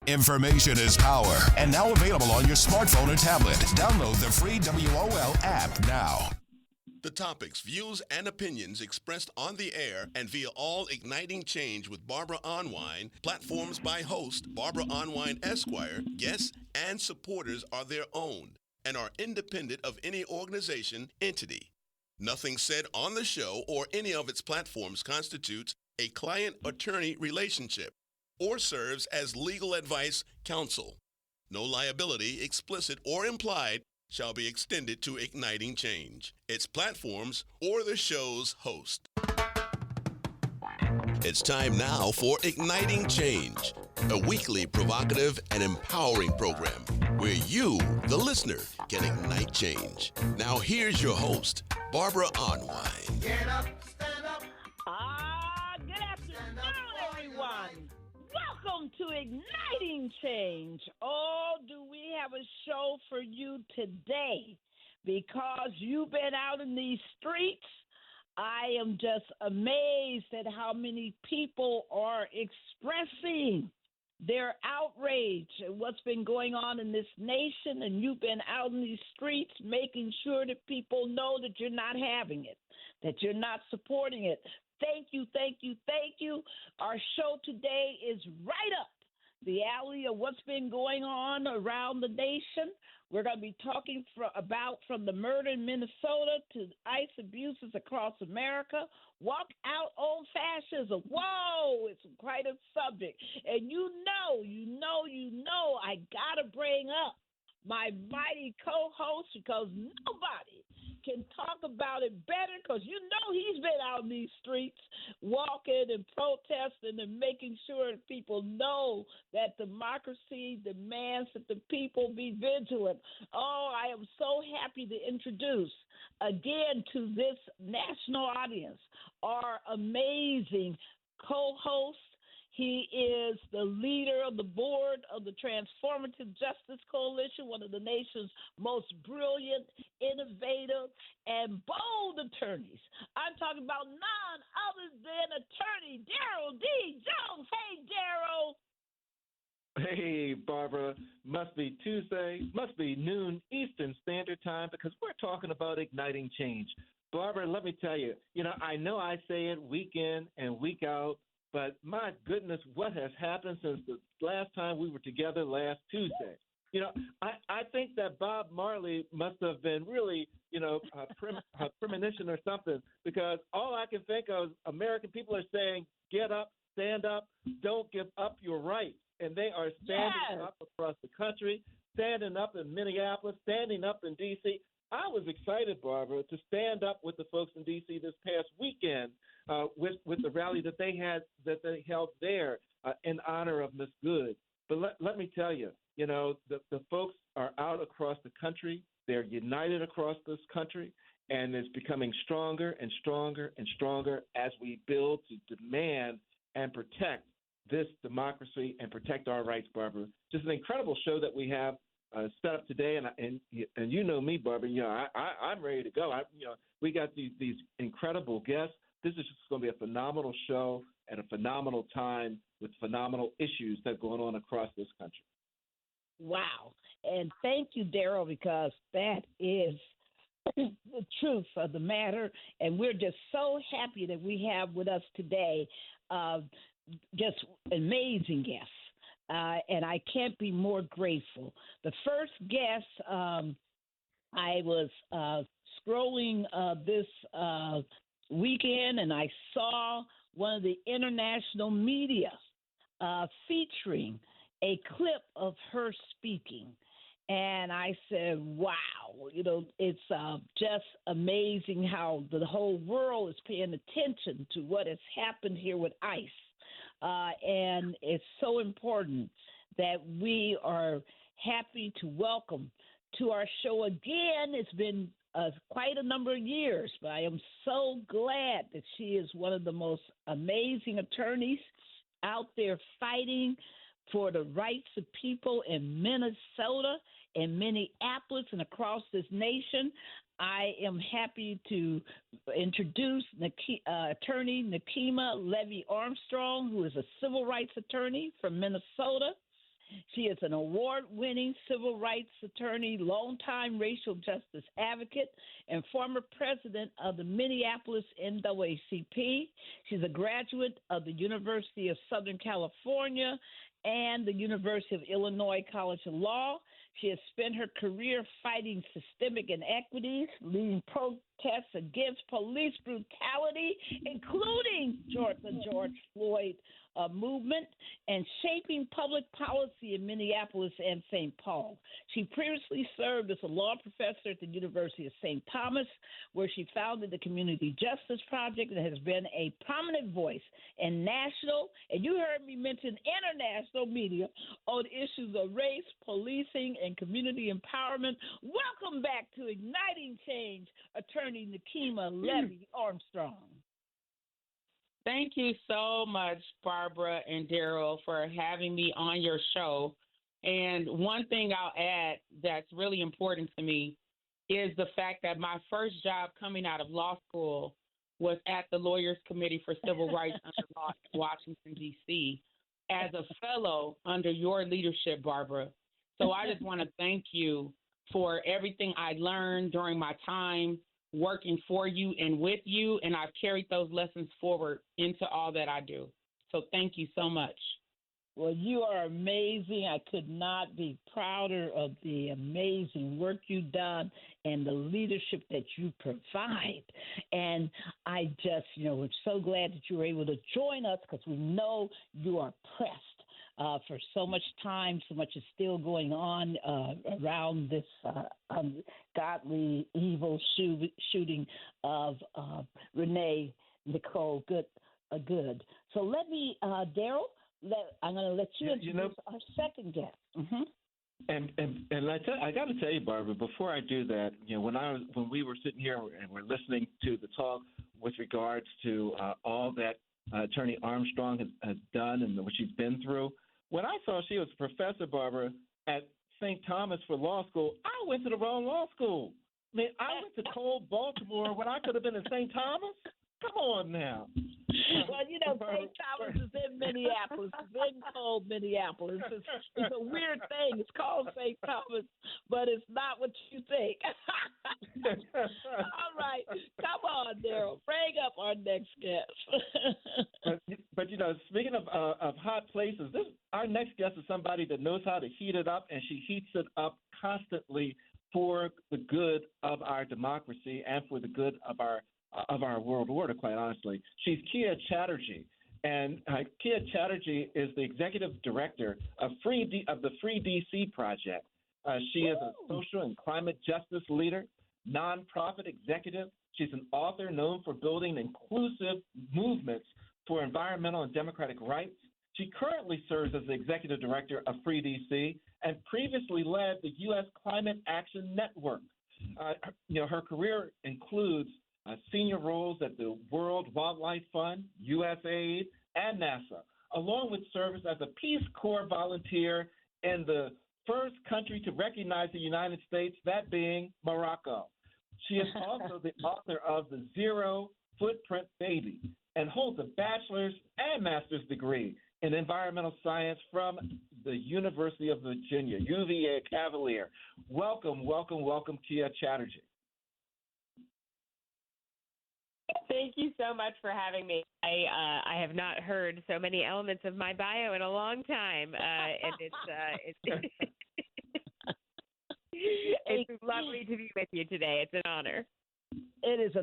Information is power, and now available on your smartphone or tablet. Download the free WOL app now. The topics, views, and opinions expressed on the air and via All Igniting Change with Barbara Arnwine, platforms by host Barbara Arnwine Esquire, guests, and supporters are their own and are independent of any organization, entity. Nothing said on the show or any of its platforms constitutes a client-attorney relationship or serves as legal advice counsel. No liability, explicit or implied, shall be extended to Igniting Change, its platforms, or the show's host. It's time now for Igniting Change, a weekly provocative and empowering program where you, the listener, can ignite change. Now here's your host, Barbara Arnwine. Get up, stand up. Good afternoon, everyone. Welcome to Igniting Change. Oh, do we have a show for you today? Because you've been out in these streets, I am just amazed at how many people are expressing their outrage at what's been going on in this nation, and you've been out in these streets making sure that people know that you're not having it, that you're not supporting it. Thank you, thank you, thank you. Our show today is right up the alley of what's been going on around the nation. We're going to be talking about from the murder in Minnesota to ICE abuses across America. Walk out on fascism. Whoa, it's quite a subject. And you know, I got to bring up my mighty co-host because nobody can talk about it better because you know he's been out in these streets walking and protesting and making sure that people know that democracy demands that the people be vigilant. Oh, I am so happy to introduce again to this national audience our amazing co-host. He is the leader of the board of the Transformative Justice Coalition, one of the nation's most brilliant, innovative, and bold attorneys. I'm talking about none other than attorney Daryl D. Jones. Hey, Daryl. Hey, Barbara. Must be Tuesday, must be noon Eastern Standard Time because we're talking about igniting change. Barbara, let me tell you, I know I say it week in and week out, but my goodness, what has happened since the last time we were together last Tuesday? I think that Bob Marley must have been really, a premonition or something, because all I can think of is American people are saying, get up, stand up, don't give up your rights. And they are standing up across the country, standing up in Minneapolis, standing up in D.C. I was excited, Barbara, to stand up with the folks in D.C. this past weekend with the rally that they held there in honor of Miss Good. But let me tell you, the folks are out across the country. They're united across this country, and it's becoming stronger and stronger and stronger as we build to demand and protect this democracy and protect our rights, Barbara. Just an incredible show that we have set up today, and you know me, Barbara. I'm ready to go. We got these incredible guests. This is just going to be a phenomenal show at a phenomenal time with phenomenal issues that are going on across this country. Wow. And thank you, Daryl, because that is the truth of the matter. And we're just so happy that we have with us today just amazing guests. And I can't be more grateful. The first guest, I was scrolling this weekend, and I saw one of the international media featuring a clip of her speaking. And I said, wow, it's just amazing how the whole world is paying attention to what has happened here with ICE. And it's so important that we are happy to welcome to our show again. It's been quite a number of years, but I am so glad that she is one of the most amazing attorneys out there fighting for the rights of people in Minnesota and Minneapolis and across this nation. I am happy to introduce attorney Nikema Levy Armstrong, who is a civil rights attorney from Minnesota. She is an award-winning civil rights attorney, longtime racial justice advocate, and former president of the Minneapolis NAACP. She's a graduate of the University of Southern California and the University of Illinois College of Law. She has spent her career fighting systemic inequities, leading protests against police brutality, including the George Floyd movement, and shaping public policy in Minneapolis and St. Paul. She previously served as a law professor at the University of St. Thomas, where she founded the Community Justice Project and has been a prominent voice in national, and you heard me mention international media on issues of race, policing, and community empowerment. Welcome back to Igniting Change, attorney Nikema Levy Armstrong. Thank you so much, Barbara and Daryl, for having me on your show. And one thing I'll add that's really important to me is the fact that my first job coming out of law school was at the Lawyers Committee for Civil Rights under law in Washington, D.C., as a fellow under your leadership, Barbara. So I just want to thank you for everything I learned during my time working for you and with you, and I've carried those lessons forward into all that I do. So thank you so much. Well, you are amazing. I could not be prouder of the amazing work you've done and the leadership that you provide. And I just, I'm so glad that you were able to join us because we know you are pressed. For so much time, so much is still going on around this ungodly, evil shooting of Renee Nicole Good. So let me, Daryl, I'm going to let you introduce our second guest. Mm-hmm. And I got to tell you, Barbara, before I do that, when we were sitting here and we're listening to the talk with regards to all that Attorney Armstrong has done and what she's been through, when I saw she was a professor, Barbara, at St. Thomas for law school, I went to the wrong law school. I mean, I went to cold Baltimore when I could have been at St. Thomas. Come on now. Well, St. Thomas is in Minneapolis. It's in cold Minneapolis. It's a weird thing. It's called St. Thomas, but it's not what you think. All right. Come on, Daryl. Bring up our next guest. but speaking of hot places, our next guest is somebody that knows how to heat it up, and she heats it up constantly for the good of our democracy and for the good of our world order, quite honestly. She's Keya Chatterjee, and Keya Chatterjee is the executive director of the Free DC Project. She is a social and climate justice leader, nonprofit executive. She's an author known for building inclusive movements for environmental and democratic rights. She currently serves as the executive director of Free DC and previously led the U.S. Climate Action Network. Her career includes senior roles at the World Wildlife Fund, USAID, and NASA, along with service as a Peace Corps volunteer in the first country to recognize the United States, that being Morocco. She is also the author of The Zero Footprint Baby and holds a bachelor's and master's degree in environmental science from the University of Virginia, UVA Cavalier. Welcome, Keya Chatterjee. Thank you so much for having me. I have not heard so many elements of my bio in a long time, and it's lovely to be with you today. It's an honor. It's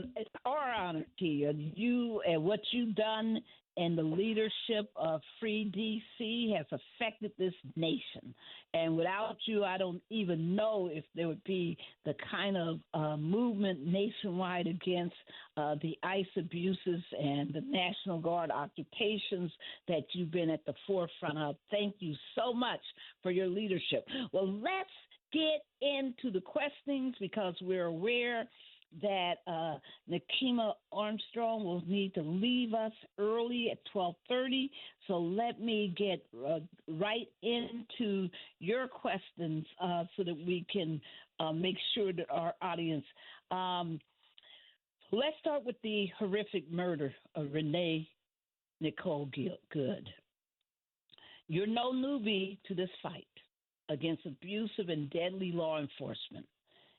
our honor, Keya. You and what you've done and the leadership of Free DC has affected this nation. And without you, I don't even know if there would be the kind of movement nationwide against the ICE abuses and the National Guard occupations that you've been at the forefront of. Thank you so much for your leadership. Well, let's get into the questions because we're aware that Nikema Armstrong will need to leave us early at 12:30. So let me get right into your questions so that we can make sure that our audience. Let's start with the horrific murder of Renee Nicole Good. You're no newbie to this fight against abusive and deadly law enforcement,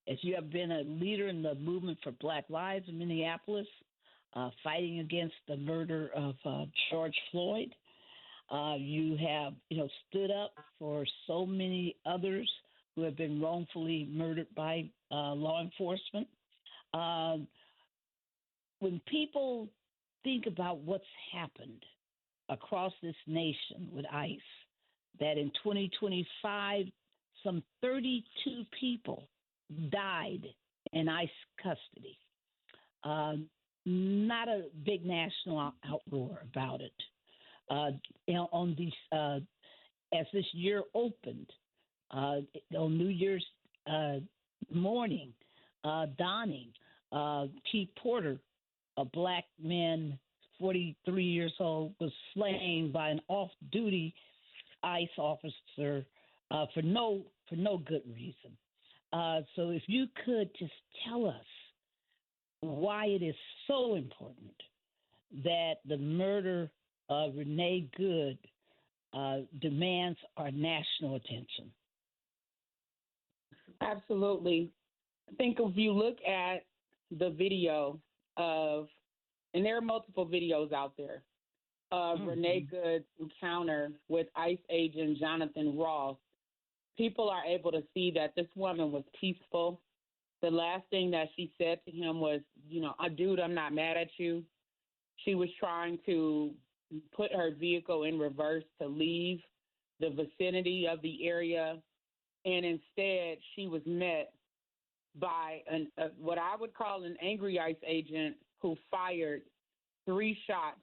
as you have been a leader in the movement for Black Lives in Minneapolis, fighting against the murder of George Floyd. You have, stood up for so many others who have been wrongfully murdered by law enforcement. When people think about what's happened across this nation with ICE, that in 2025, some 32 people died in ICE custody. Not a big national outroar about it. On these, as this year opened, on New Year's morning, dawning, Keith Porter, a black man, 43 years old, was slain by an off-duty ICE officer for no good reason. So if you could just tell us why it is so important that the murder of Renee Good demands our national attention. Absolutely. I think if you look at the video of, and there are multiple videos out there, of Renee Good's encounter with ICE agent Jonathan Ross, people are able to see that this woman was peaceful. The last thing that she said to him was, dude, I'm not mad at you. She was trying to put her vehicle in reverse to leave the vicinity of the area, and instead she was met by what I would call an angry ICE agent who fired 3 shots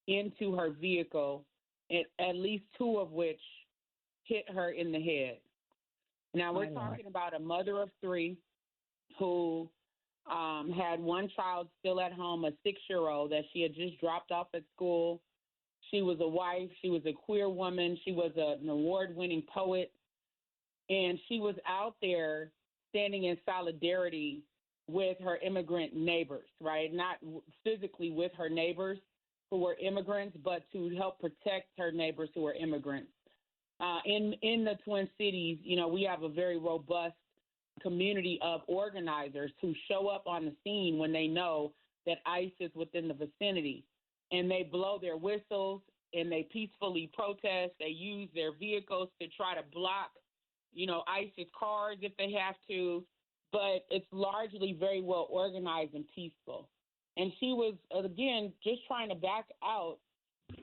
into her vehicle, at least 2 of which hit her in the head. Now, we're talking about a mother of 3 who had 1 child still at home, a 6-year-old that she had just dropped off at school. She was a wife. She was a queer woman. She was an award-winning poet. And she was out there standing in solidarity with her immigrant neighbors, right? Not physically with her neighbors who were immigrants, but to help protect her neighbors who were immigrants. In the Twin Cities, we have a very robust community of organizers who show up on the scene when they know that ICE is within the vicinity, and they blow their whistles and they peacefully protest. They use their vehicles to try to block, ICE's cars if they have to, but it's largely very well organized and peaceful. And she was, again, just trying to back out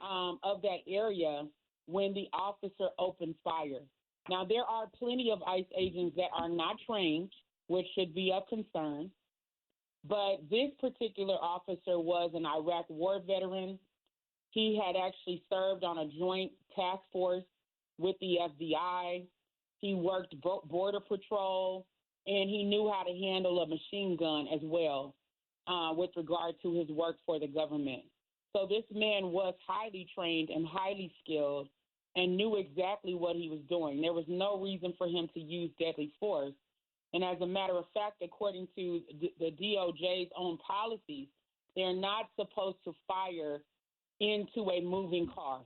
of that area when the officer opened fire. Now, there are plenty of ICE agents that are not trained, which should be a concern. But this particular officer was an Iraq war veteran. He had actually served on a joint task force with the FBI. He worked Border Patrol, and he knew how to handle a machine gun as well with regard to his work for the government. So this man was highly trained and highly skilled and knew exactly what he was doing. There was no reason for him to use deadly force. And as a matter of fact, according to the DOJ's own policies, they're not supposed to fire into a moving car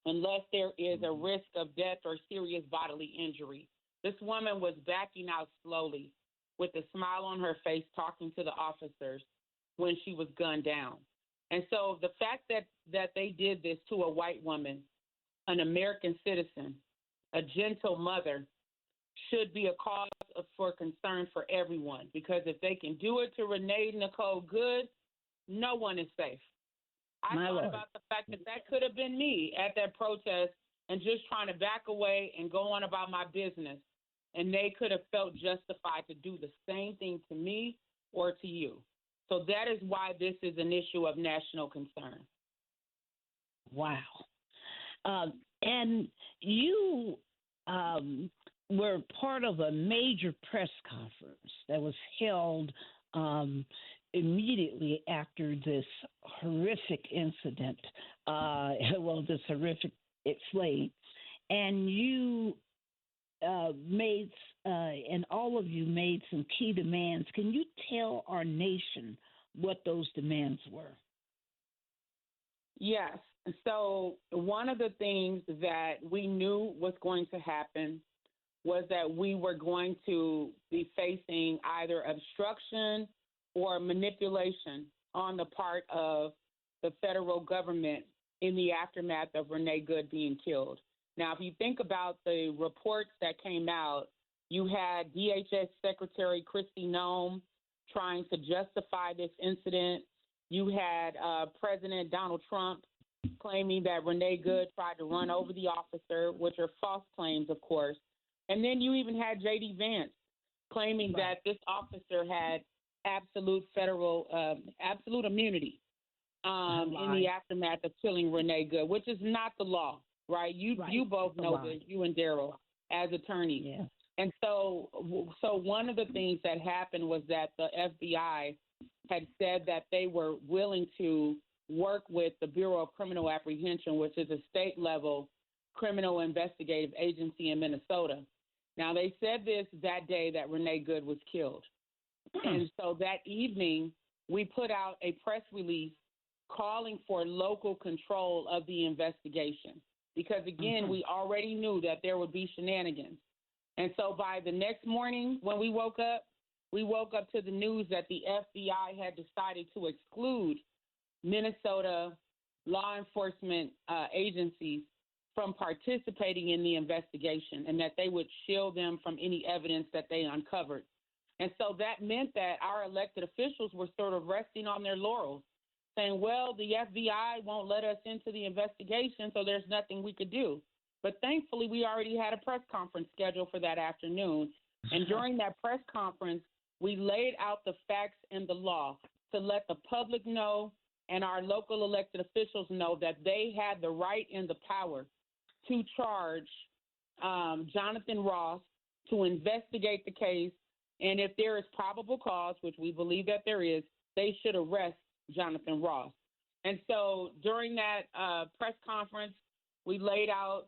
unless there is a risk of death or serious bodily injury. This woman was backing out slowly with a smile on her face, talking to the officers when she was gunned down. And so the fact that they did this to a white woman, an American citizen, a gentle mother, should be a cause for concern for everyone, because if they can do it to Renee Nicole Good, no one is safe. I thought about the fact that could have been me at that protest and just trying to back away and go on about my business, and they could have felt justified to do the same thing to me or to you. So that is why this is an issue of national concern. Wow. And you were part of a major press conference that was held immediately after this horrific incident, this horrific slave. And you made, and all of you made some key demands. Can you tell our nation what those demands were? Yes. So one of the things that we knew was going to happen was that we were going to be facing either obstruction or manipulation on the part of the federal government in the aftermath of Renee Good being killed. Now, if you think about the reports that came out, you had DHS Secretary Kristi Noem trying to justify this incident. You had President Donald Trump claiming that Renee Good tried to run over the officer, which are false claims, of course. And then you even had J.D. Vance claiming that this officer had absolute immunity in the aftermath of killing Renee Good, which is not the law, right? You both know this, you and Daryl, as attorneys. Yeah. And so one of the things that happened was that the FBI had said that they were willing to work with the Bureau of Criminal Apprehension, which is a state-level criminal investigative agency in Minnesota. Now, they said this that day that Renee Good was killed. And so that evening, we put out a press release calling for local control of the investigation because, again, we already knew that there would be shenanigans. And so by the next morning when we woke up to the news that the FBI had decided to exclude Minnesota law enforcement agencies from participating in the investigation and that they would shield them from any evidence that they uncovered. And so that meant that our elected officials were sort of resting on their laurels, saying, well, the FBI won't let us into the investigation, so there's nothing we could do. But thankfully, we already had a press conference scheduled for that afternoon. And during that press conference, we laid out the facts and the law to let the public know and our local elected officials know that they had the right and the power to charge Jonathan Ross, to investigate the case, and if there is probable cause, which we believe that there is, they should arrest Jonathan Ross. And so during that press conference, we laid out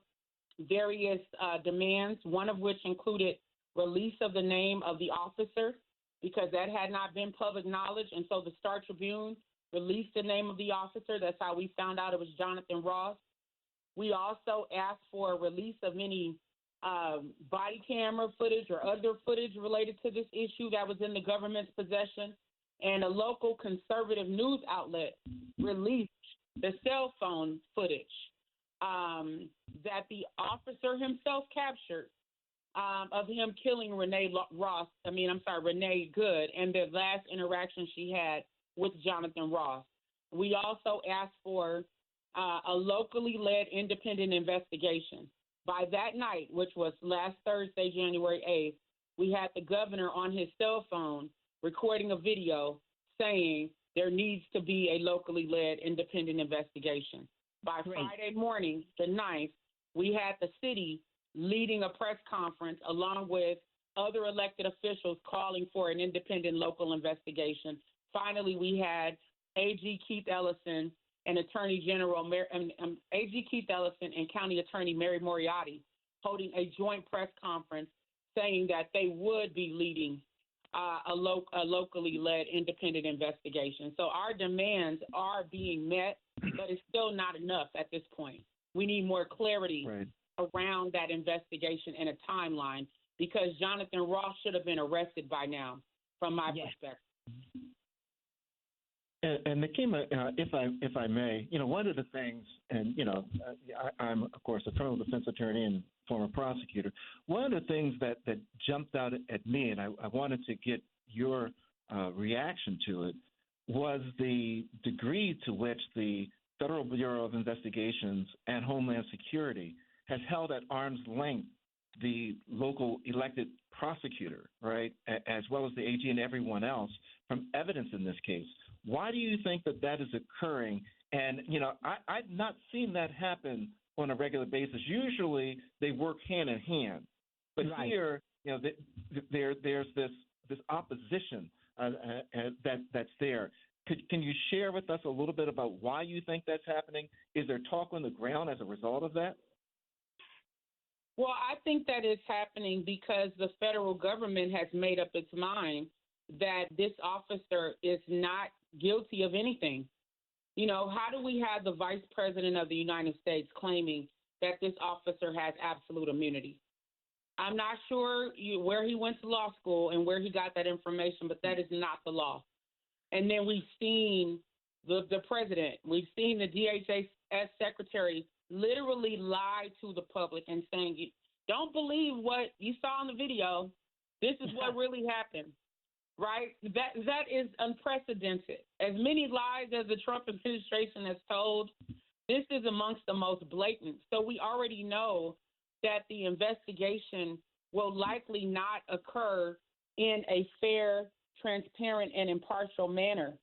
various demands, one of which included release of the name of the officer, because that had not been public knowledge, and so the Star Tribune released the name of the officer. That's how we found out it was Jonathan Ross. We also asked for a release of any body camera footage or other footage related to this issue that was in the government's possession. And a local conservative news outlet released the cell phone footage that the officer himself captured of him killing Renee Good, and the last interaction she had with Jonathan Ross. We also asked for a locally led independent investigation. By that night, which was last Thursday, January 8th, we had the governor on his cell phone recording a video saying there needs to be a locally led independent investigation. By Friday morning, the 9th, we had the city leading a press conference along with other elected officials calling for an independent local investigation. Finally, we had AG Keith Ellison and Attorney General AG Keith Ellison and County Attorney Mary Moriarty holding a joint press conference saying that they would be leading a locally led independent investigation. So our demands are being met, but it's still not enough at this point. We need more clarity around that investigation and a timeline, because Jonathan Ross should have been arrested by now, from my perspective. And Nikema, if I may, one of the things, and I'm of course a criminal defense attorney and former prosecutor. One of the things that jumped out at me, and I wanted to get your reaction to it, was the degree to which the Federal Bureau of Investigations and Homeland Security has held at arm's length the local elected prosecutor, right, as well as the AG and everyone else, from evidence in this case. Why do you think that is occurring? And, I've not seen that happen on a regular basis. Usually they work hand in hand. But here, there's this opposition that's there. Can you share with us a little bit about why you think that's happening? Is there talk on the ground as a result of that? Well, I think that is happening because the federal government has made up its mind that this officer is not guilty of anything. How do we have the Vice President of the United States claiming that this officer has absolute immunity? I'm not sure where he went to law school and where he got that information, but that is not the law. And then we've seen the president, we've seen the DHS secretary literally lie to the public and saying, don't believe what you saw in the video. This is what really happened, right? That is unprecedented. As many lies as the Trump administration has told, this is amongst the most blatant. So we already know that the investigation will likely not occur in a fair, transparent, and impartial manner.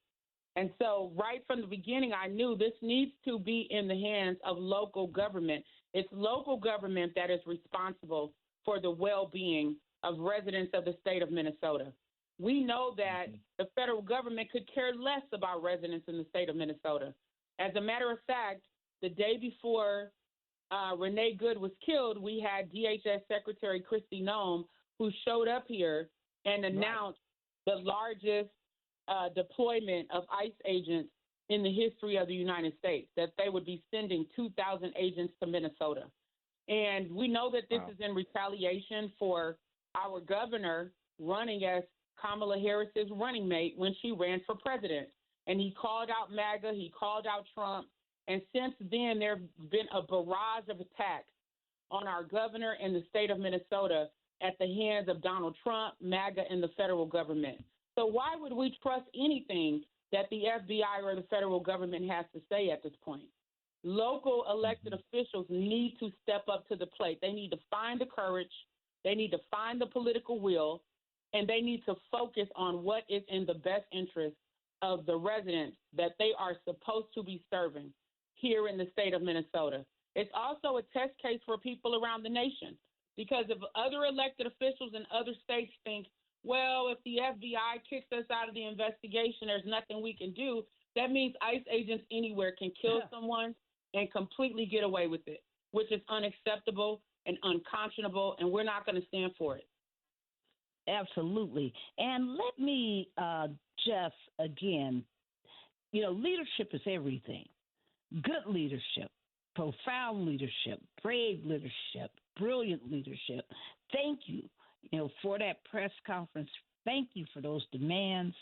And so right from the beginning, I knew this needs to be in the hands of local government. It's local government that is responsible for the well-being of residents of the state of Minnesota. We know that the federal government could care less about residents in the state of Minnesota. As a matter of fact, the day before Renee Good was killed, we had DHS Secretary Kristi Noem, who showed up here and announced the largest deployment of ICE agents in the history of the United States, that they would be sending 2,000 agents to Minnesota. And we know that this is in retaliation for our governor running as Kamala Harris's running mate when she ran for president. And he called out MAGA, he called out Trump. And since then, there have been a barrage of attacks on our governor and the state of Minnesota at the hands of Donald Trump, MAGA, and the federal government. So why would we trust anything that the FBI or the federal government has to say at this point? Local elected officials need to step up to the plate. They need to find the courage, they need to find the political will, and they need to focus on what is in the best interest of the residents that they are supposed to be serving here in the state of Minnesota. It's also a test case for people around the nation, because if other elected officials in other states think, well, if the FBI kicks us out of the investigation, there's nothing we can do, that means ICE agents anywhere can kill someone and completely get away with it, which is unacceptable and unconscionable, and we're not going to stand for it. Absolutely. And let me just, again, leadership is everything. Good leadership, profound leadership, brave leadership, brilliant leadership. Thank you, for that press conference. Thank you for those demands.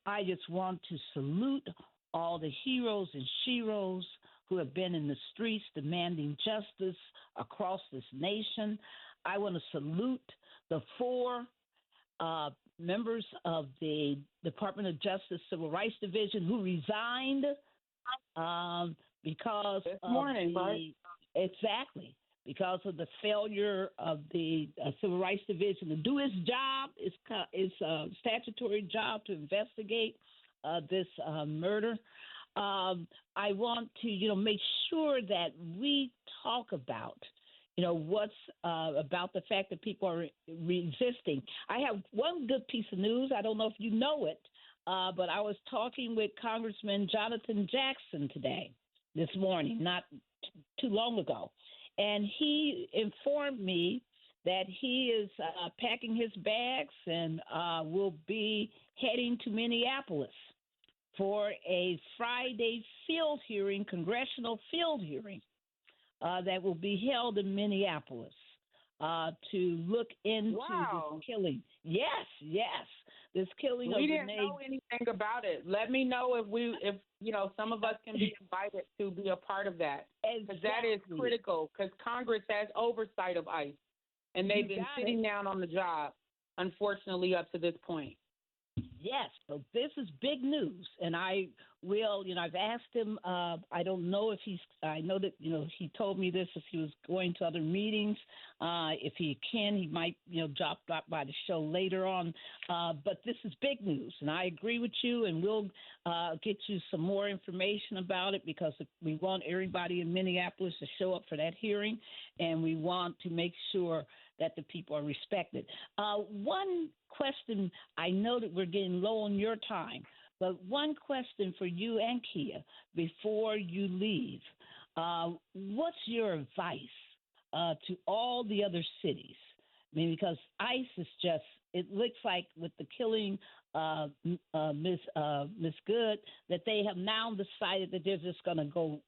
I just want to salute all the heroes and sheroes who have been in the streets demanding justice across this nation. I want to salute the 4 members of the Department of Justice Civil Rights Division who resigned because this morning, exactly, because of the failure of the Civil Rights Division to do its job, its statutory job to investigate this murder. I want to, make sure that we talk about, what's about the fact that people are resisting. I have one good piece of news. I don't know if you know it, but I was talking with Congressman Jonathan Jackson this morning, not too long ago. And he informed me that he is packing his bags and will be heading to Minneapolis for a Friday congressional field hearing that will be held in Minneapolis to look into this killing. Yes, this killing of Renee. We didn't know anything about it. Let me know if some of us can be invited to be a part of that. Because that is critical, because Congress has oversight of ICE, and they've been sitting down on the job, unfortunately, up to this point. Yes, so this is big news, and I will, I've asked him, I don't know if I know that, he told me this if he was going to other meetings. If he can, he might, drop by the show later on. But this is big news, and I agree with you, and we'll get you some more information about it, because we want everybody in Minneapolis to show up for that hearing, and we want to make sure that the people are respected. One question, I know that we're getting low on your time, but one question for you and Keya before you leave. What's your advice to all the other cities? I mean, because ICE is it looks like with the killing Miss Good, that they have now decided that they're just going to go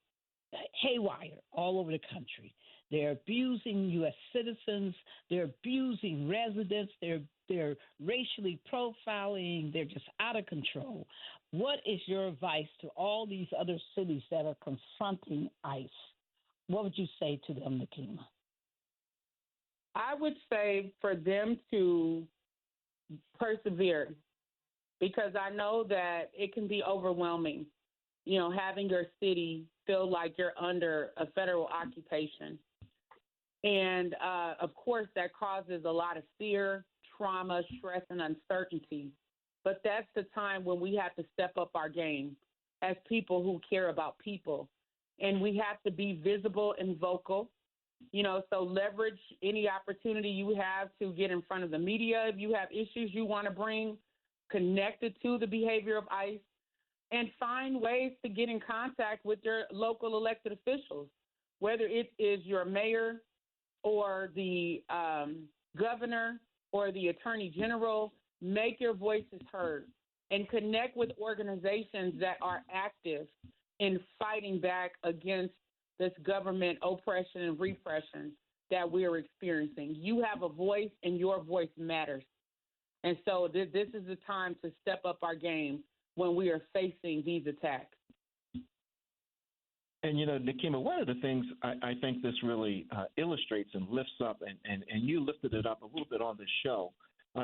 haywire all over the country. They're abusing U.S. citizens. They're abusing residents. They're racially profiling. They're just out of control. What is your advice to all these other cities that are confronting ICE? What would you say to them, Nikema? I would say for them to persevere, because I know that it can be overwhelming, having your city feel like you're under a federal occupation. And, of course, that causes a lot of fear, trauma, stress, and uncertainty. But that's the time when we have to step up our game as people who care about people. And we have to be visible and vocal, so leverage any opportunity you have to get in front of the media if you have issues you want to bring connected to the behavior of ICE, and find ways to get in contact with your local elected officials, whether it is your mayor or the governor or the attorney general. Make your voices heard and connect with organizations that are active in fighting back against this government oppression and repression that we're experiencing. You have a voice, and your voice matters. And so this is the time to step up our game when we are facing these attacks. And, Nikema, one of the things I think this really illustrates and lifts up, and you lifted it up a little bit on this show,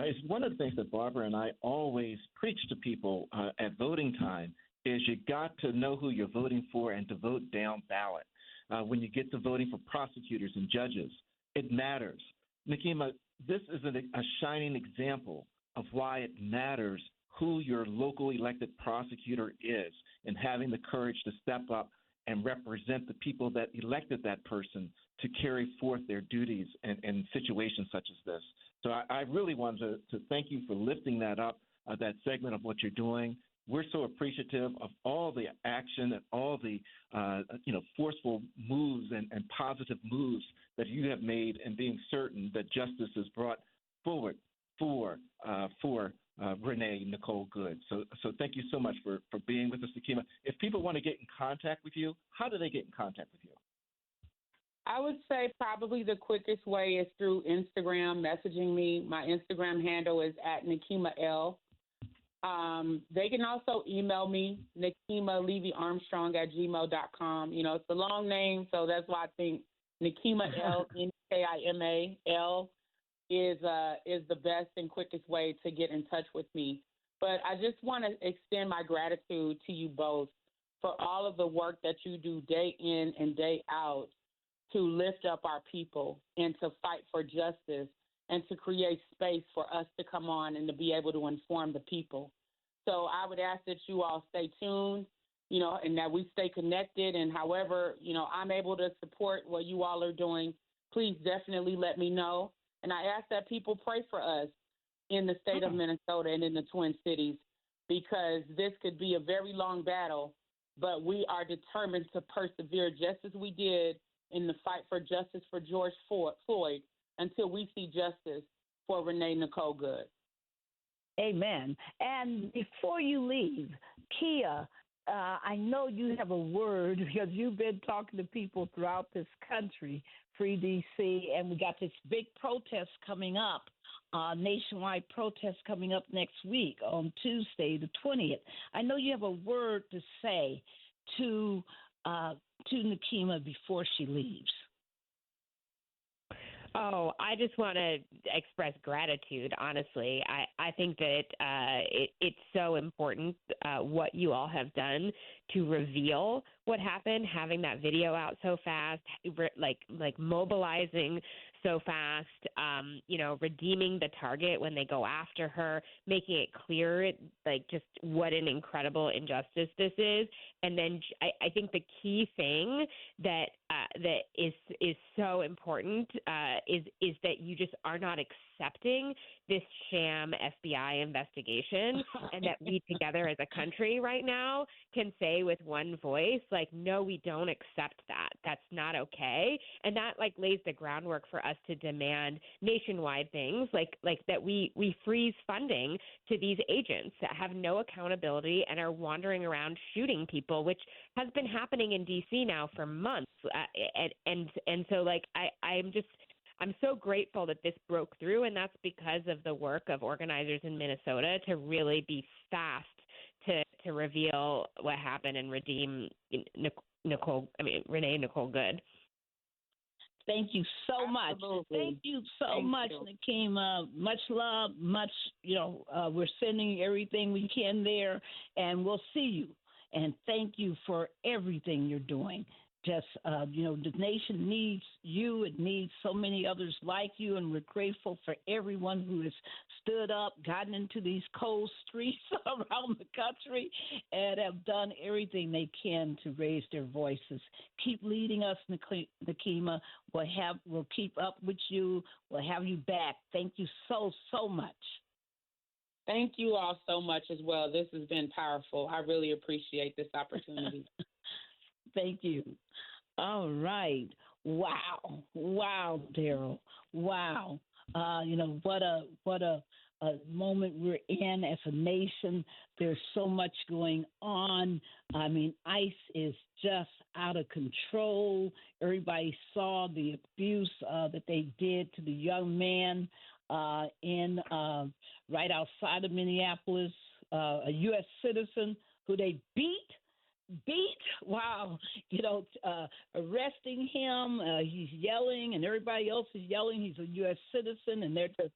is one of the things that Barbara and I always preach to people at voting time is you got to know who you're voting for and to vote down ballot. When you get to voting for prosecutors and judges, it matters. Nikema, this is a shining example of why it matters who your local elected prosecutor is, and having the courage to step up and represent the people that elected that person to carry forth their duties in situations such as this. So I really wanted to thank you for lifting that up, that segment of what you're doing. We're so appreciative of all the action and all the forceful moves and positive moves that you have made, and being certain that justice is brought forward for Renee Nicole Good. So thank you so much for being with us, Nikema. If people want to get in contact with you, how do they get in contact with you? I would say probably the quickest way is through Instagram, messaging me. My Instagram handle is @NikemaL. They can also email me, Nikema Levy Armstrong @gmail.com. It's a long name, so that's why I think Nikema L, Nikima is the best and quickest way to get in touch with me. But I just want to extend my gratitude to you both for all of the work that you do day in and day out to lift up our people and to fight for justice and to create space for us to come on and to be able to inform the people. So I would ask that you all stay tuned, and that we stay connected. And however, I'm able to support what you all are doing, please definitely let me know. And I ask that people pray for us in the state of Minnesota and in the Twin Cities, because this could be a very long battle, but we are determined to persevere just as we did in the fight for justice for George Floyd until we see justice for Renee Nicole Good. Amen. And before you leave, Keya, I know you have a word because you've been talking to people throughout this country, Free DC, and we got this big protest coming up, nationwide protest coming up next week on Tuesday, the 20th. I know you have a word to say to Nikema before she leaves. Oh, I just want to express gratitude, honestly. I think that it's so important what you all have done to reveal what happened, having that video out so fast, like mobilizing so fast, redeeming the target when they go after her, making it clear, just what an incredible injustice this is. And then I think the key thing that that is so important is that you just are not accepting this sham FBI investigation, and that we together as a country right now can say with one voice, like, no, we don't accept that. That's not okay. And that like lays the groundwork for us to demand nationwide things like that we freeze funding to these agents that have no accountability and are wandering around shooting people, which has been happening in D.C. now for months. And so like I'm so grateful that this broke through, and that's because of the work of organizers in Minnesota to really be fast to reveal what happened and redeem Renee Nicole Good. Thank you so much. Thank you so much, Nikema. Much love, we're sending everything we can there, and we'll see you. And thank you for everything you're doing. Just, the nation needs you. It needs so many others like you, and we're grateful for everyone who has stood up, gotten into these cold streets around the country, and have done everything they can to raise their voices. Keep leading us, Nikema. We'll keep up with you. We'll have you back. Thank you so, so much. Thank you all so much as well. This has been powerful. I really appreciate this opportunity. Thank you. All right. Wow, Daryl. Wow. What a moment we're in as a nation. There's so much going on. I mean, ICE is just out of control. Everybody saw the abuse that they did to the young man right outside of Minneapolis, a U.S. citizen who they beat. Wow, arresting him. He's yelling, and everybody else is yelling. He's a U.S. citizen, and they're just,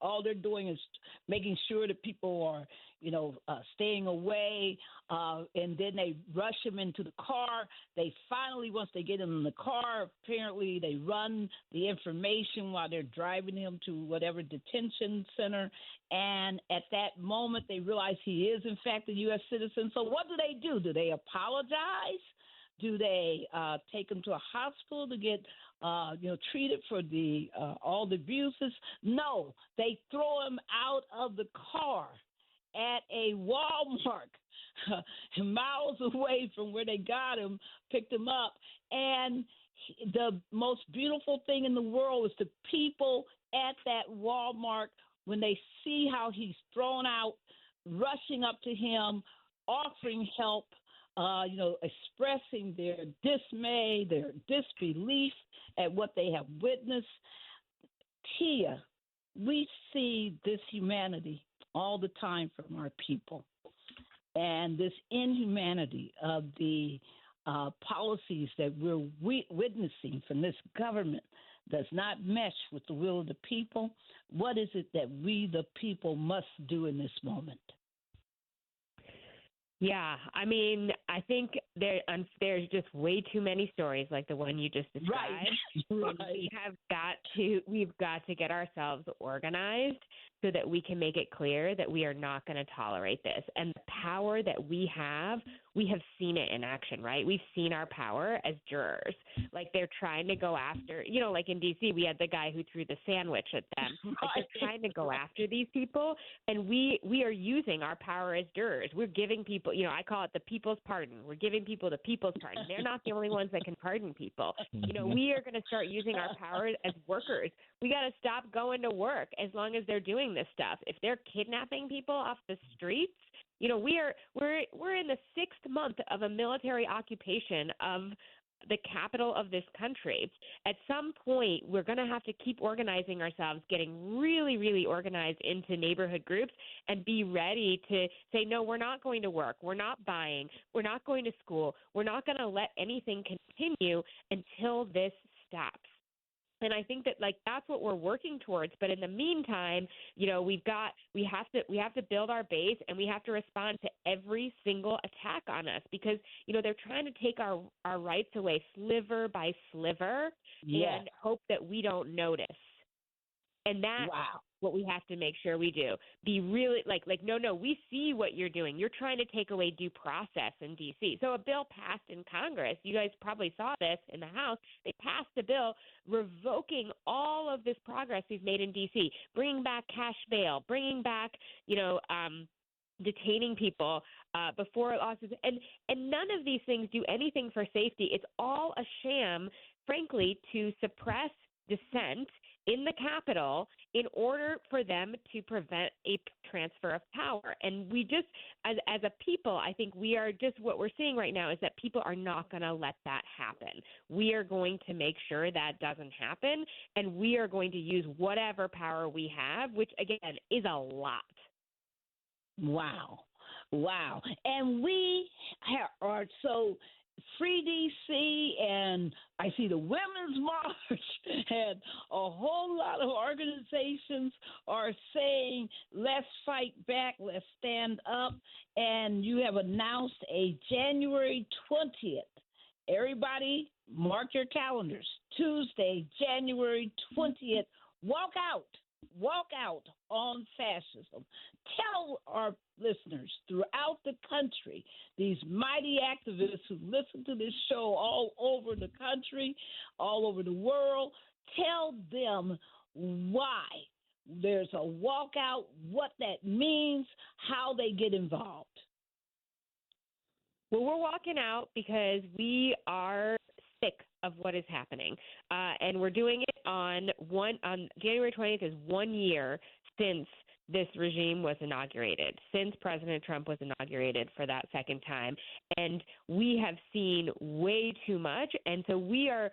all they're doing is making sure that people are, staying away. And then they rush him into the car. They finally, once they get him in the car, apparently they run the information while they're driving him to whatever detention center. And at that moment, they realize he is, in fact, a U.S. citizen. So what do? Do they apologize? Do they take him to a hospital to get, treated for all the abuses? No, they throw him out of the car at a Walmart miles away from where they got him, picked him up. And the most beautiful thing in the world is the people at that Walmart, when they see how he's thrown out, rushing up to him, offering help, expressing their dismay, their disbelief at what they have witnessed. Keya, we see this humanity all the time from our people. And this inhumanity of the policies that we're witnessing from this government does not mesh with the will of the people. What is it that we, the people, must do in this moment? Yeah, I mean, I think there's just way too many stories like the one you just described. Right. We've got to get ourselves organized so that we can make it clear that we are not going to tolerate this. And the power that we have seen it in action, right? We've seen our power as jurors. Like they're trying to go after, like in D.C., we had the guy who threw the sandwich at them. Right. Like they're trying to go after these people, and we are using our power as jurors. We're giving people, I call it the people's pardon. We're giving people the people's pardon. They're not the only ones that can pardon people. We are going to start using our power as workers. We got to stop going to work as long as they're doing this stuff. If they're kidnapping people off the streets, we're in the 6th month of a military occupation of the capital of this country. At some point, we're going to have to keep organizing ourselves, getting really, really organized into neighborhood groups, and be ready to say, no, we're not going to work. We're not buying. We're not going to school. We're not going to let anything continue until this stops. And I think that that's what we're working towards. But in the meantime, we have to build our base, and we have to respond to every single attack on us because, they're trying to take our rights away sliver by sliver and hope that we don't notice. And that's Wow. what we have to make sure we do. Be really no, we see what you're doing. You're trying to take away due process in D.C. So a bill passed in Congress. You guys probably saw this in the House. They passed a bill revoking all of this progress we've made in D.C., bringing back cash bail, bringing back, detaining people before lawsuits. And none of these things do anything for safety. It's all a sham, frankly, to suppress dissent in the Capitol in order for them to prevent a transfer of power. And we just, as a people, I think we are just, what we're seeing right now is that people are not going to let that happen. We are going to make sure that doesn't happen, and we are going to use whatever power we have, which, again, is a lot. Wow. And we are so Free DC, and I see the Women's March, and a whole lot of organizations are saying, let's fight back, let's stand up, and you have announced a January 20th. Everybody, mark your calendars. Tuesday, January 20th, walk out on fascism. Tell our listeners throughout the country, these mighty activists who listen to this show all over the country, all over the world, tell them why there's a walkout, what that means, how they get involved. Well, we're walking out because we are sick of what is happening, and we're doing it on January 20th is 1 year since this regime was inaugurated, since President Trump was inaugurated for that second time, and we have seen way too much, and so we are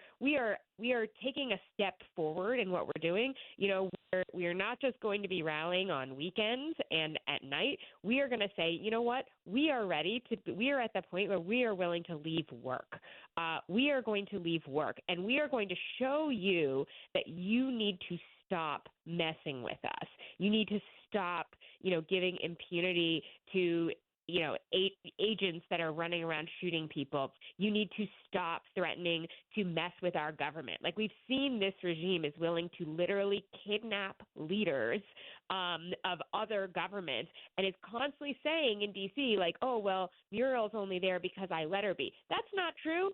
taking a step forward in what we're doing. We are not just going to be rallying on weekends and at night. We are going to say, you know what? We are at the point where we are willing to leave work. We are going to leave work, and we are going to show you that you need to stop messing with us. You need to stop, giving impunity to agents that are running around shooting people. You need to stop threatening to mess with our government. Like, we've seen this regime is willing to literally kidnap leaders of other governments, and is constantly saying in D.C., like, oh, well, Muriel's only there because I let her be. That's not true.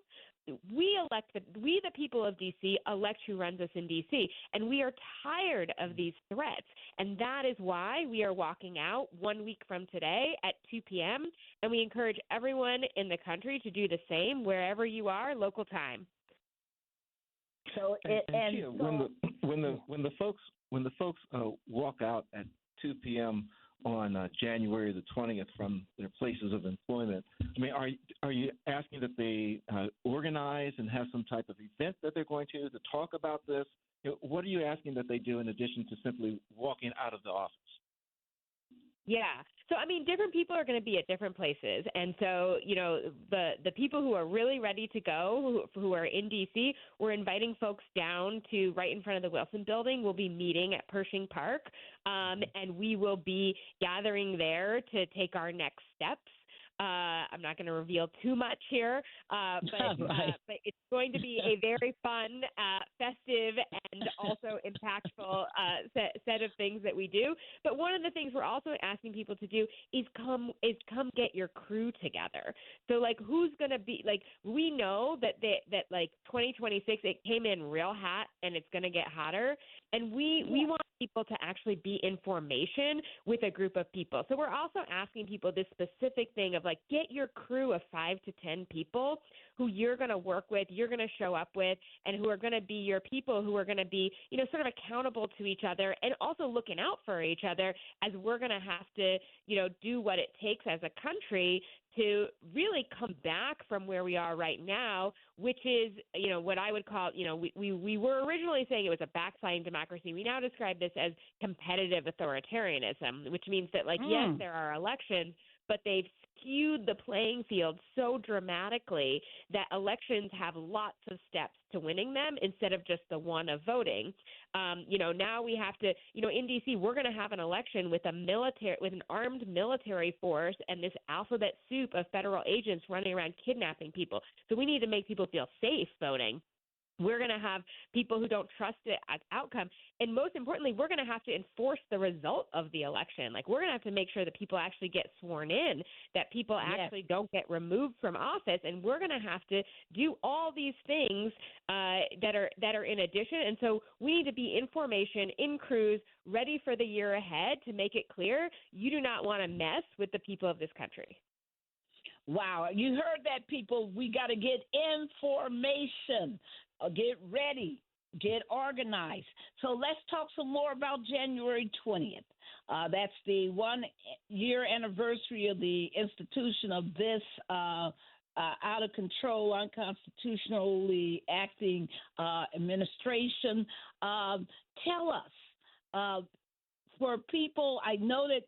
We the people of D.C., elect who runs us in D.C., and we are tired of these threats. And that is why we are walking out 1 week from today at 2 p.m., and we encourage everyone in the country to do the same wherever you are, local time. So when the folks walk out at 2 p.m. on January the 20th from their places of employment, I mean, are you asking that they organize and have some type of event that they're going to talk about this? What are you asking that they do in addition to simply walking out of the office? Yeah. So, I mean, different people are going to be at different places. And so, the people who are really ready to go, who are in D.C., we're inviting folks down to right in front of the Wilson Building. We'll be meeting at Pershing Park, and we will be gathering there to take our next steps. I'm not going to reveal too much here, but it's going to be a very fun, festive, and also impactful set of things that we do. But one of the things we're also asking people to do is come get your crew together. So, like, who's going to be, like, we know that 2026, it came in real hot, and it's going to get hotter, and we want people to actually be in formation with a group of people. So we're also asking people this specific thing of, like, get your crew of 5 to 10 people who you're going to work with, you're going to show up with, and who are going to be your people who are going to be, sort of accountable to each other and also looking out for each other, as we're going to have to, do what it takes as a country to really come back from where we are right now, which is, what I would call, we were originally saying it was a backsliding democracy. We now describe this as competitive authoritarianism, which means that, like, yes, there are elections, but they've skewed the playing field so dramatically that elections have lots of steps to winning them instead of just the one of voting. Now we have to, in D.C., we're going to have an election with an armed military force and this alphabet soup of federal agents running around kidnapping people. So we need to make people feel safe voting. We're going to have people who don't trust the outcome. And most importantly, we're going to have to enforce the result of the election. Like, we're going to have to make sure that people actually get sworn in, that people actually don't get removed from office. And we're going to have to do all these things that are in addition. And so we need to be in formation, in crews, ready for the year ahead to make it clear you do not want to mess with the people of this country. Wow. You heard that, people. We got to get information. Get ready, get organized. So let's talk some more about January 20th. That's the 1 year anniversary of the institution of this out of control, unconstitutionally acting administration. Tell us. For people, I know that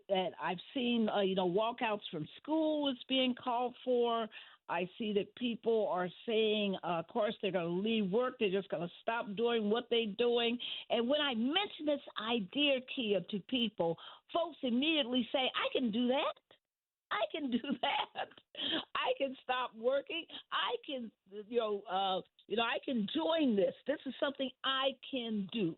that I've seen walkouts from school is being called for. I see that people are saying, of course, they're going to leave work. They're just going to stop doing what they're doing. And when I mention this idea, Keya, to people, folks immediately say, I can do that. I can do that. I can stop working. I can, I can join this. This is something I can do.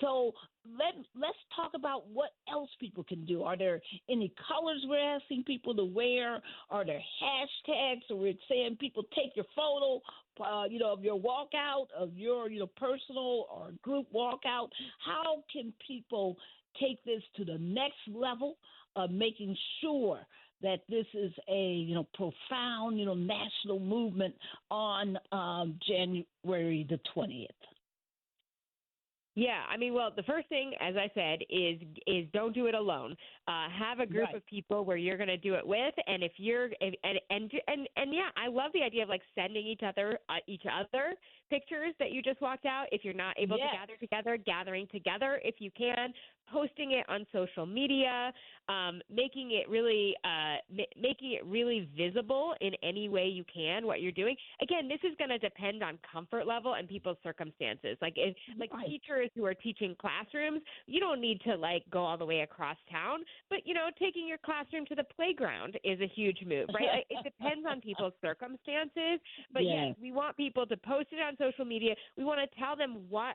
So let's talk about what else people can do. Are there any colors we're asking people to wear? Are there hashtags? So we're saying people take your photo, of your walkout, of your, personal or group walkout. How can people take this to the next level of making sure that this is a profound national movement on January the 20th? Yeah, I mean, well, the first thing, as I said, is don't do it alone. Have a group of people where you're going to do it with, and if you're and yeah, I love the idea of like sending each other pictures that you just walked out. If you're not able to gather together, gathering together if you can, posting it on social media, making it really visible in any way you can what you're doing. Again, this is going to depend on comfort level and people's circumstances. Like teachers who are teaching classrooms, you don't need to like go all the way across town, but taking your classroom to the playground is a huge move, right? It depends on people's circumstances, but yes, we want people to post it on social media. We want to tell them why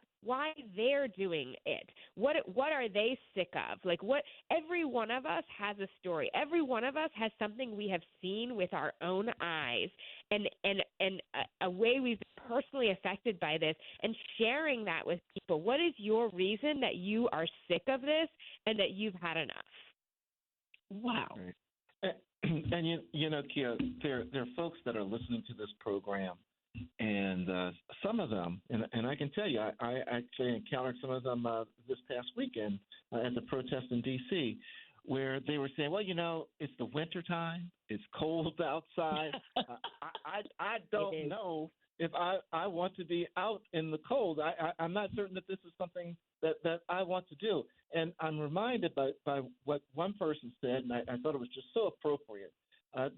they're doing it. What are they sick of? Like, what every one of us has a story. Every one of us has something we have seen with our own eyes, and a way we've been personally affected by this, and sharing that with people. What is your reason that you are sick of this and that you've had enough? Wow. Right. And Keya, there are folks that are listening to this program, and some of them, and I can tell you, I actually encountered some of them this past weekend at the protest in D.C., where they were saying, well, it's the winter time, it's cold outside. I don't know if I want to be out in the cold. I'm not certain that this is something that I want to do. And I'm reminded by what one person said, and I thought it was just so appropriate.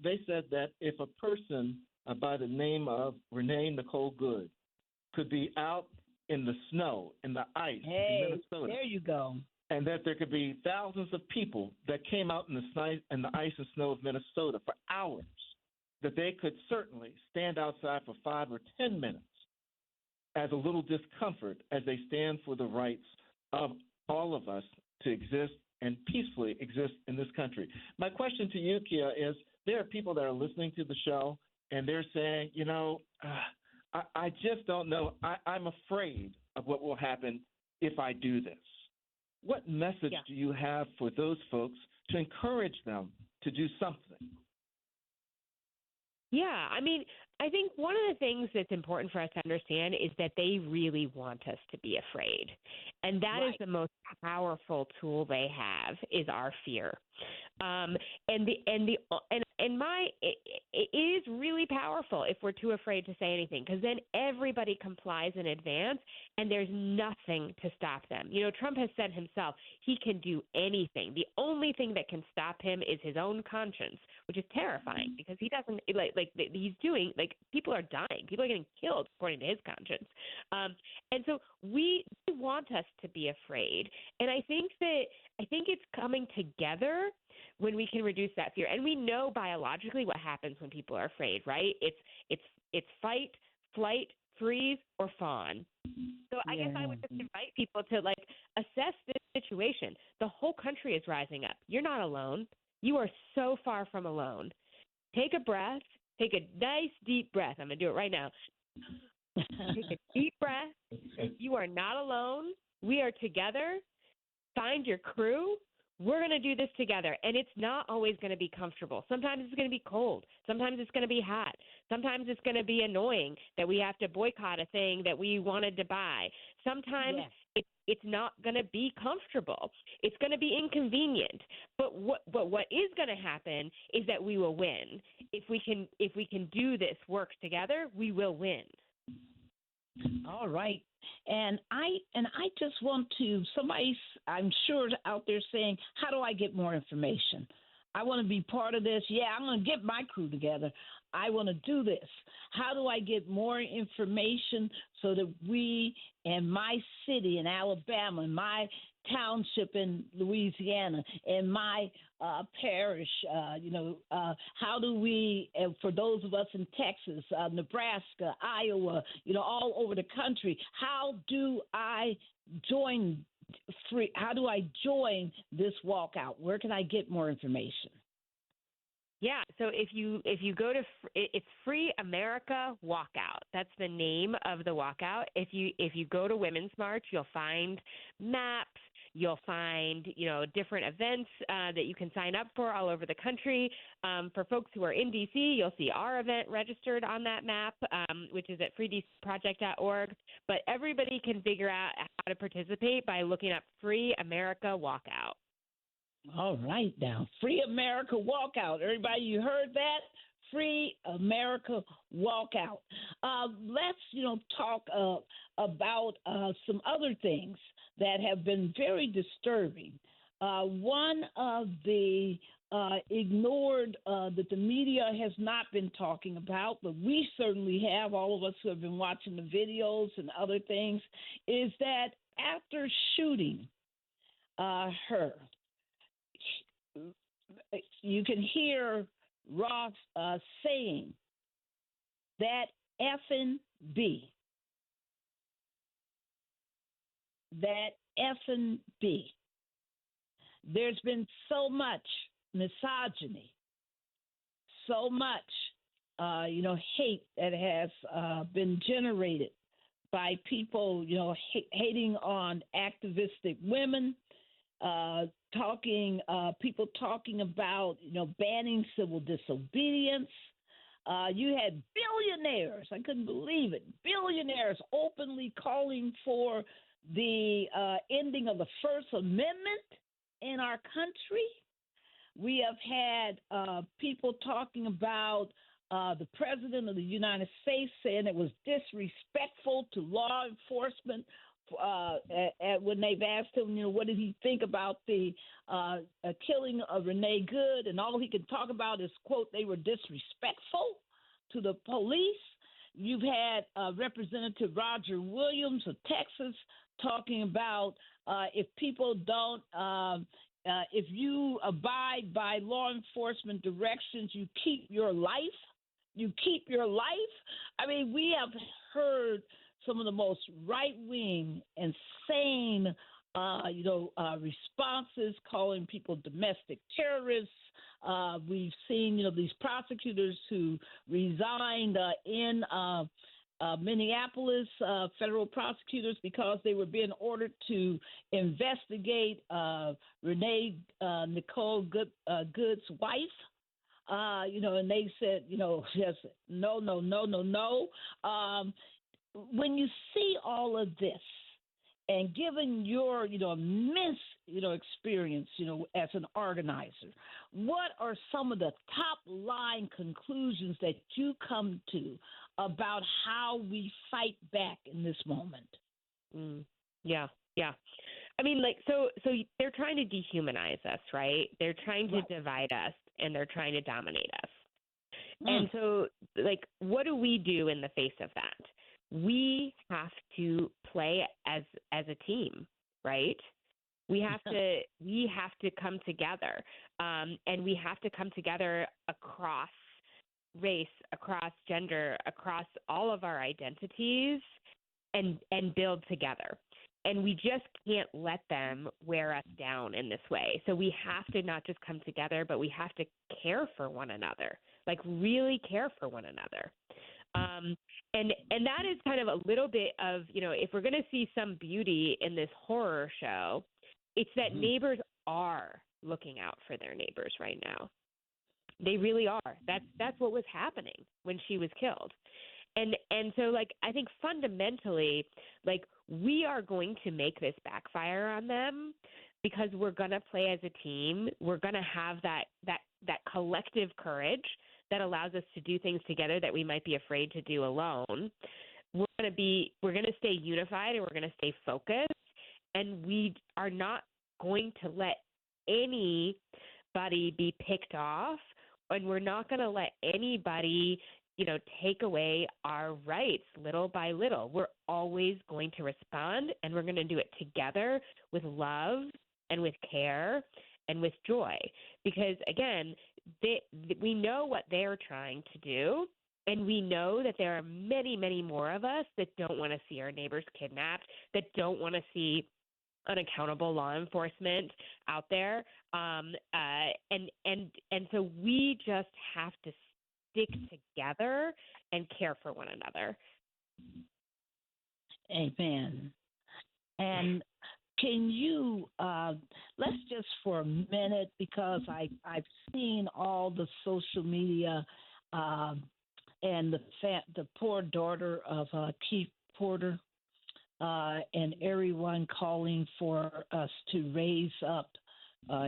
They said that if a person by the name of Renee Nicole Good could be out in the snow, in the ice in Minnesota. There you go. And that there could be thousands of people that came out in the ice and snow of Minnesota for hours, that they could certainly stand outside for 5 or 10 minutes as a little discomfort as they stand for the rights of all of us to exist and peacefully exist in this country. My question to you, Keya, is there are people that are listening to the show and they're saying, I just don't know. I'm afraid of what will happen if I do this. What message do you have for those folks to encourage them to do something? Yeah, I mean, I think one of the things that's important for us to understand is that they really want us to be afraid. And that is the most powerful tool they have, is our fear. It is really powerful if we're too afraid to say anything, because then everybody complies in advance and there's nothing to stop them. Trump has said himself he can do anything. The only thing that can stop him is his own conscience, which is terrifying because he doesn't he's doing people are dying, people are getting killed according to his conscience, and so we want us to be afraid, and I think it's coming together when we can reduce that fear. And we know biologically what happens when people are afraid, right? It's fight, flight, freeze or fawn. So I guess I would just invite people to assess this situation. The whole country is rising up. You're not alone. You are so far from alone. Take a breath. Take a nice deep breath. I'm going to do it right now. Take a deep breath. You are not alone. We are together. Find your crew. We're going to do this together. And it's not always going to be comfortable. Sometimes it's going to be cold. Sometimes it's going to be hot. Sometimes it's going to be annoying that we have to boycott a thing that we wanted to buy. Sometimes it's not going to be comfortable. It's going to be inconvenient. But what is going to happen is that we will win. If we can do this work together, we will win. All right. And I just want to, somebody I'm sure out there saying, how do I get more information? I want to be part of this. Yeah, I'm going to get my crew together. I want to do this. How do I get more information so that we in my city in Alabama, in my township in Louisiana, in my parish, how do we, for those of us in Texas, Nebraska, Iowa, all over the country, how do I join this walkout? Where can I get more information? Yeah, so if you go to it's Free America Walkout. That's the name of the walkout. If you go to Women's March, you'll find maps. You'll find different events that you can sign up for all over the country. For folks who are in DC, you'll see our event registered on that map, which is at freedcproject.org. But everybody can figure out how to participate by looking up Free America Walkout. All right, now, Free America Walkout. Everybody, you heard that? Free America Walkout. Let's, talk about some other things that have been very disturbing. One of the ignored that the media has not been talking about, but we certainly have, all of us who have been watching the videos and other things, is that after shooting her, you can hear Ross saying that effing B. That effing B. There's been so much misogyny, so much, hate that has been generated by people, hating on activistic women, people talking about, banning civil disobedience. You had billionaires, I couldn't believe it, billionaires openly calling for the ending of the First Amendment in our country. We have had people talking about the President of the United States saying it was disrespectful to law enforcement when they've asked him, what did he think about the killing of Renee Good, and all he can talk about is, quote, they were disrespectful to the police. You've had Representative Roger Williams of Texas talking about if people don't, if you abide by law enforcement directions, you keep your life. You keep your life. I mean, we have heard some of the most right-wing, insane, responses, calling people domestic terrorists. We've seen, these prosecutors who resigned in Minneapolis, federal prosecutors, because they were being ordered to investigate Renee Nicole Good's wife. And they said, just no. When you see all of this, and given your, immense, experience, as an organizer, what are some of the top line conclusions that you come to about how we fight back in this moment? Yeah. I mean, so they're trying to dehumanize us, right? They're trying to divide us, and they're trying to dominate us. And so, what do we do in the face of that? We have to play as a team, right? We have to come together, and we have to come together across race, across gender, across all of our identities, and build together. And we just can't let them wear us down in this way. So we have to not just come together, but we have to care for one another, like really care for one another. And that is kind of a little bit of, if we're going to see some beauty in this horror show, it's that neighbors are looking out for their neighbors right now. They really are. That's what was happening when she was killed. And so, like, I think fundamentally, like, we are going to make this backfire on them because we're going to play as a team. We're going to have that collective courage that allows us to do things together that we might be afraid to do alone. We're going to stay unified, and we're going to stay focused, and we are not going to let anybody be picked off, and we're not going to let anybody take away our rights little by little. We're always going to respond, and we're going to do it together with love and with care and with joy. Because, again, we know what they're trying to do, and we know that there are many, many more of us that don't want to see our neighbors kidnapped, that don't want to see unaccountable law enforcement out there. And so we just have to stick together and care for one another. Amen. And can you, let's just for a minute, because I've seen all the social media and the poor daughter of Keith Porter and everyone calling for us to raise up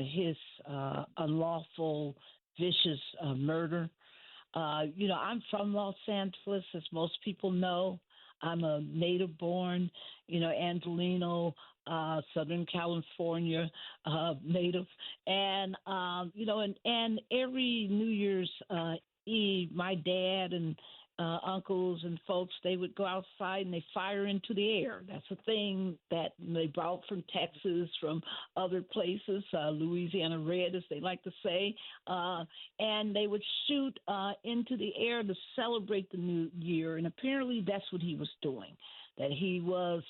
his unlawful, vicious murder. I'm from Los Angeles, as most people know. I'm a native-born, Angelino, Southern California native, and and every New Year's Eve, my dad and uncles and folks, they would go outside and they fire into the air. That's a thing that they brought from Texas, from other places, Louisiana Red, as they like to say, and they would shoot into the air to celebrate the new year. And apparently that's what he was doing, that he was,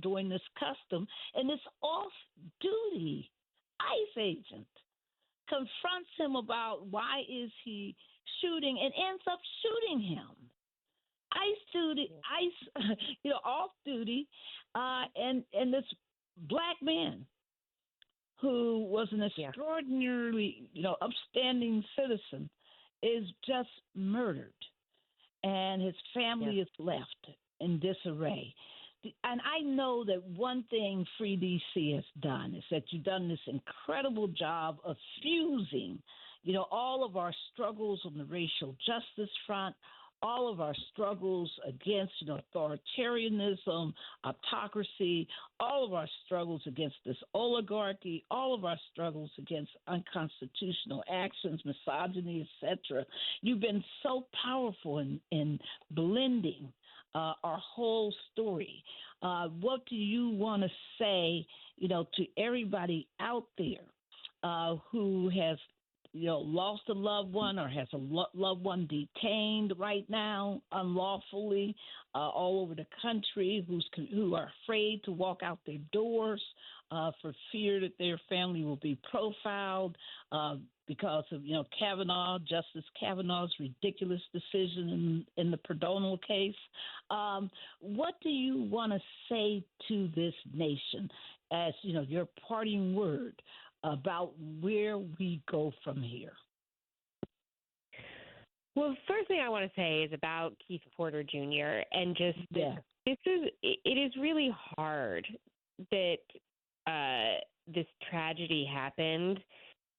doing this custom. And this off-duty ICE agent confronts him about why is he shooting, and ends up shooting him. Off duty, and this black man who was an extraordinarily, upstanding citizen is just murdered, and his family is left in disarray. And I know that one thing Free DC has done is that you've done this incredible job of fusing all of our struggles on the racial justice front, all of our struggles against, authoritarianism, autocracy, all of our struggles against this oligarchy, all of our struggles against unconstitutional actions, misogyny, etc. You've been so powerful in blending our whole story. What do you want to say, to everybody out there who has lost a loved one or has a loved one detained right now unlawfully all over the country, who are afraid to walk out their doors for fear that their family will be profiled because of Justice Kavanaugh's ridiculous decision in the Perdonal case. What do you want to say to this nation as your parting word about where we go from here? Well, first thing I want to say is about Keith Porter Jr. and just it is really hard that this tragedy happened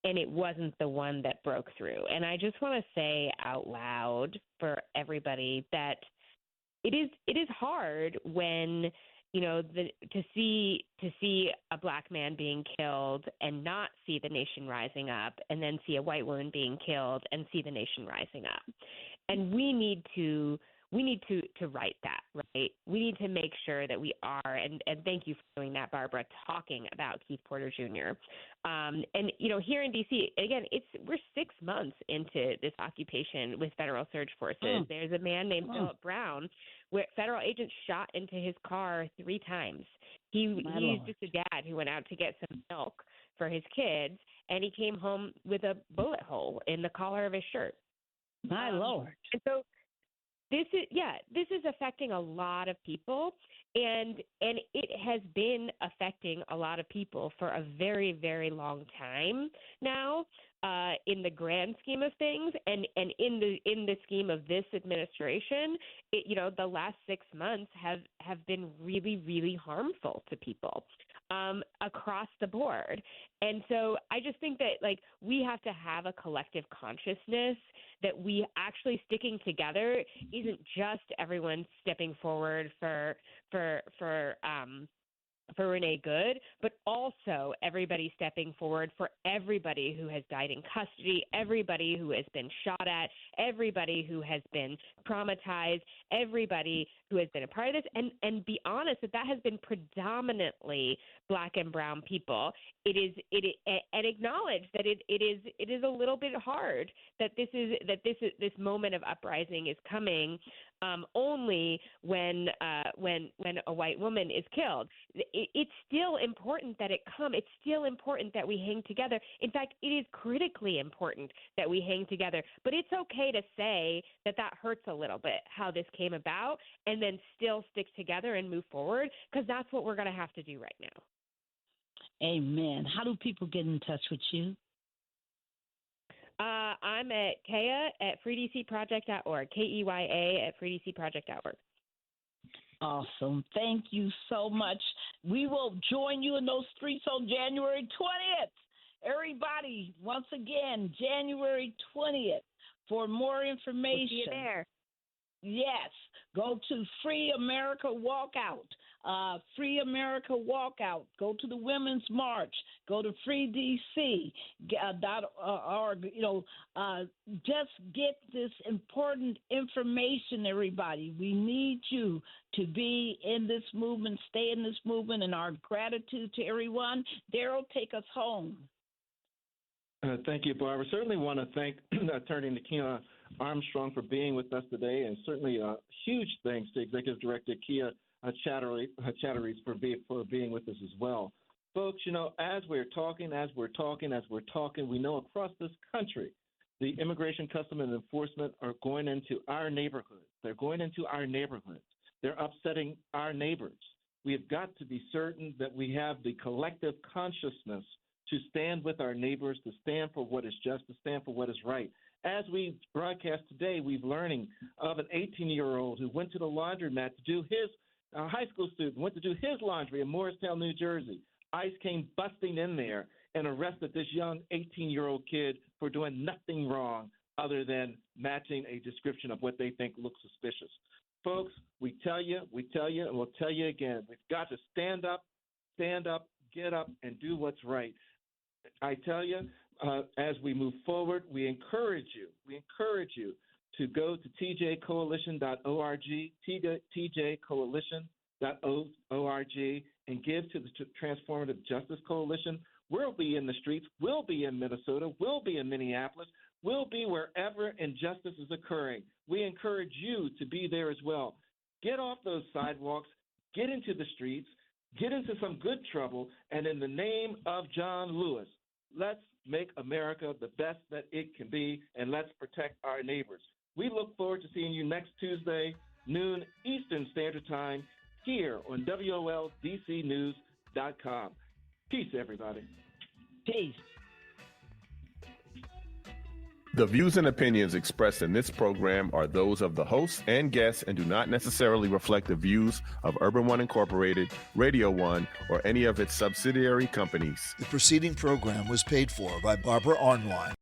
and it wasn't the one that broke through. And I just want to say out loud for everybody that it is hard when to see a black man being killed and not see the nation rising up, and then see a white woman being killed and see the nation rising up. And we need to we need to right that, right? We need to make sure that we are, and thank you for doing that, Barbara, talking about Keith Porter Jr. And, here in D.C., again, we're 6 months into this occupation with federal surge forces. There's a man named Philip Brown, where federal agents shot into his car 3 times. He's just a dad who went out to get some milk for his kids, and he came home with a bullet hole in the collar of his shirt. My Lord. And so this is affecting a lot of people, and it has been affecting a lot of people for a very, very long time now, in the grand scheme of things, and in the scheme of this administration, the last 6 months have been really, really harmful to people across the board. And so I just think that we have to have a collective consciousness that we actually sticking together isn't just everyone stepping forward for Renee Good, but also everybody stepping forward for everybody who has died in custody, everybody who has been shot at, everybody who has been traumatized, everybody who has been a part of this, and be honest that has been predominantly Black and brown people. And acknowledge that it is a little bit hard that this moment of uprising is coming only when a white woman is killed. It's still important that it come. It's still important that we hang together. In fact, it is critically important that we hang together. But it's okay to say that hurts a little bit, how this came about, and then still stick together and move forward, because that's what we're going to have to do right now. Amen. How do people get in touch with you? I'm at Keya at freedcproject.org, KEYA at freedcproject.org. Awesome. Thank you so much. We will join you in those streets on January 20th. Everybody, once again, January 20th. For more information. We'll see you there. Yes. Go to Free America Walkout. Free America Walkout. Go to the Women's March. Go to freedc.org. Just get this important information, everybody. We need you to be in this movement, stay in this movement, and our gratitude to everyone. Daryl, take us home. Thank you, Barbara. Certainly want to thank Attorney Nikema Armstrong for being with us today, and certainly huge thanks to Executive Director Keya Chatterjee for being with us as well. Folks, as we're talking, we know across this country, the Immigration, Customs, and Enforcement are going into our neighborhoods. They're going into our neighborhoods. They're upsetting our neighbors. We have got to be certain that we have the collective consciousness to stand with our neighbors, to stand for what is just, to stand for what is right. As we broadcast today, we've learning of an 18-year-old who went to the laundromat to do his high school student went to do his laundry in Morristown, New Jersey. ICE came busting in there and arrested this young 18-year-old kid for doing nothing wrong other than matching a description of what they think looks suspicious. Folks, we tell you, and we'll tell you again, we've got to stand up, get up, and do what's right. I tell you, as we move forward, we encourage you to go to tjcoalition.org, tjcoalition.org, and give to the Transformative Justice Coalition. We'll be in the streets. We'll be in Minnesota. We'll be in Minneapolis. We'll be wherever injustice is occurring. We encourage you to be there as well. Get off those sidewalks. Get into the streets. Get into some good trouble. And in the name of John Lewis, let's make America the best that it can be, and let's protect our neighbors. We look forward to seeing you next Tuesday, noon Eastern Standard Time, here on WOLDCnews.com. Peace, everybody. Peace. The views and opinions expressed in this program are those of the hosts and guests and do not necessarily reflect the views of Urban One Incorporated, Radio One, or any of its subsidiary companies. The preceding program was paid for by Barbara Arnwine.